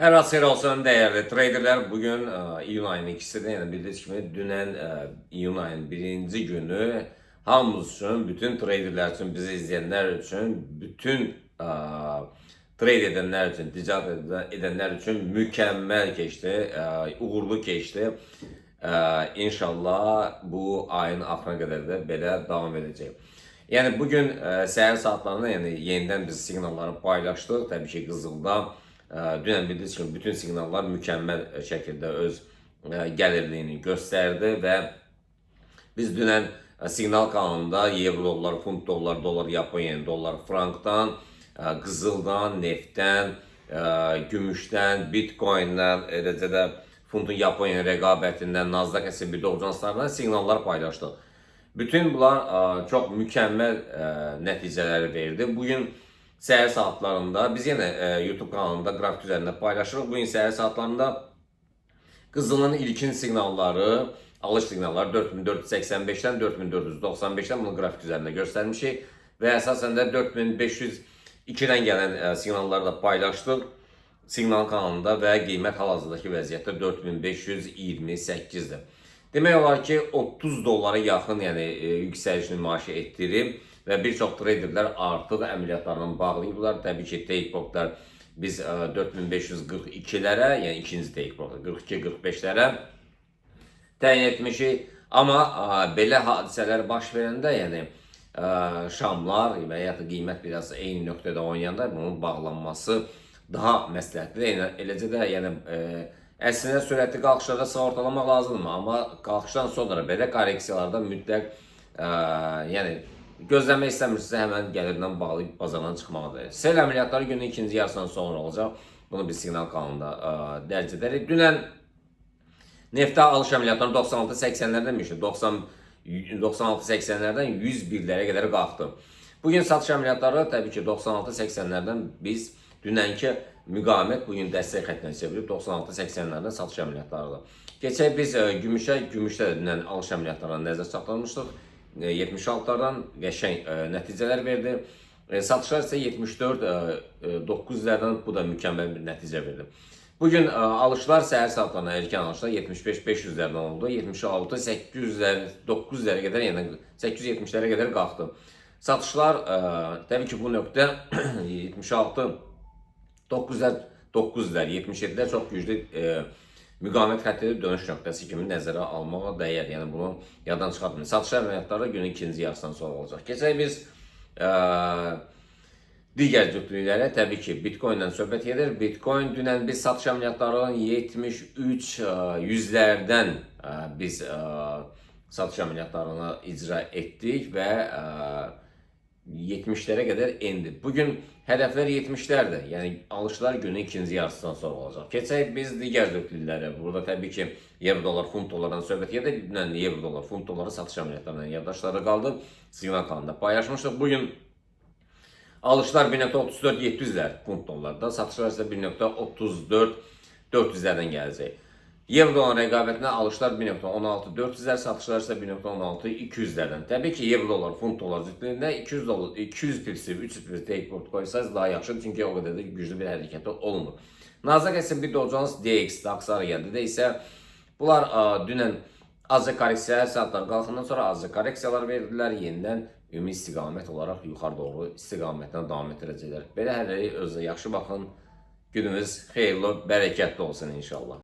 Hər az xeyir olsun dəyərli traderlər. Bugün iyun ayının ikisidir. Yəni bildiyiniz kimi dünən iyun ayının birinci günü hamımız üçün, bütün traderlər üçün, bizi izləyənlər üçün, bütün trade edənlər üçün, ticarət edənlər üçün mükəmməl keçdi, uğurlu keçdi. İnşallah bu ayın axırına qədər də belə davam edəcək. Yəni bugün səhər saatlarında yenidən biz siqnalları paylaşdıq. Təbii ki, Qızılda dünən bildiyiniz kimi bütün siqnallar mükəmməl şəkildə öz gəlirliyini göstərdi və biz dünən siqnal kanalında evro dollar, funt dollar, dolar Yaponiya, dollar frankdan, qızıldan, neftdən, gümüşdən, bitcoin'dən, eləcə də funtun Yaponiya rəqabətindən, Nasdaq S&P Dow Jones'lardan siqnallar paylaşdıq. Bütün bunlar çox mükəmməl nəticələri verdi. Bugün səhər saatlarında biz yenə YouTube kanalında qrafik üzərində paylaşırıq. Bugün səhər saatlarında qızılın ilkin siqnalları, alış siqnalları 4485-dən 4495-dən bunu qrafik üzərində göstərmişik və əsasən də 4502-dən gələn siqnalları da paylaşdıq siqnal kanalında və qiymət hal-hazırdakı vəziyyətdə 4528-dir. Demək olar ki, 30 dollara yaxın yüksəliş nümayişi etdirib və bir çox traderlər artıq əməliyyatlarını bağlayıblar. Təbii ki, take profitlər biz 4542-lərə, yəni ikinci take profit 42-45-lərə təyin etmişik. Amma belə hadisələr baş verəndə, şamlar və ya da qiymət biraz eyni nöqtədə oynayanda bunun bağlanması daha məsləhətlidir. Eləcə də əslində sürətli qalxışlarda sığortalamaq lazımdır, amma qalxışdan sonra belə korreksiyalarda mütləq gözləmək istəmirsinizsə həmən gəlirdən bağlayıb bazardan çıxmalıdır. Sel əməliyyatları günün ikinci yarısından sonra olacaq. Bunu biz siqnal kanalında dərc edərik. Dünən neftə alış əməliyyatları 96-80-lərdən mişdi. 96-80-lərdən 101-lərə qədər qalxdı. Bugün satış əməliyyatları təbii ki 96-80-lərdən biz dünənki müqavimət bugün dəstək xəttinə çevirib 96-80-lərdən satış əməliyyatlarıdır. Keçək biz gümüşdə də dünən alış əməliyyatlarına nəzər çatdırmışdıq. 76-lardan qəşəng nəticələr verdi. Satışlar isə 74-900-lərdən bu da mükəmməl bir nəticə verdi. Bugün alışlar səhər saatlarına erkən alışlar 75-500-lərdən oldu. 76-800-900-lərə qədər, yəni 870-lərə qədər qalxdı. Satışlar təbii ki bu nöqtə 76-900-lər, 77-lər çox güclü müqavimət xəttidir, dönüş nöqtəsi kimi nəzərə almağa dəyər. Yəni bunu yaddan çıxartmayın. Satış əməliyyatları günün ikinci yarısından sonra olacaq. Keçək biz digər cütlüklərə, təbii ki bitcoin'dən söhbət gedir. Bitcoin dünən biz satış əməliyyatlarının 73-100-lərdən biz satış əməliyyatlarını icra etdik və 70'lərə qədər endi. Bugün hədəflər 70'lərdir. Yəni alışlar günün ikinci yarısından sonra olacaq. Keçək biz digər dövrlərə. Burada təbii ki evro dollar, funt dollardan söhbət gedir. Dünən evro dollar, funt dolları satış əməliyyatlarından yaddaşları qaldı. Siqnal kanalında paylaşmışdıq. Bugün alışlar 1.34-700'lər funt dollarda, satışlar isə 1.34-400'lərdən gələcək. Evro dolar rəqabətinə alışlar 1.16-400'lər, satışlar isə 1.16-200'lərdən. Təbii ki, evro dolar, funt dolar cütlüyündə 200 pipsi, 300 pipsi take profit qoysanız daha yaxşıdır, çünki o qədər də güclü bir hərəkəti olmur. Nasdaq S&P Dow Jones DX'də aksara gəldi də isə bunlar dünən azca korreksiyalar saatlar qalxandan sonra azca korreksiyalar verdilər, yenidən ümumi istiqamət olaraq yuxarı doğru istiqamətlə davam etdirəcəklər. Belə hələlik özünüzə yaxşı baxın, gününüz xeyirli, bərəkətli olsun inşallah.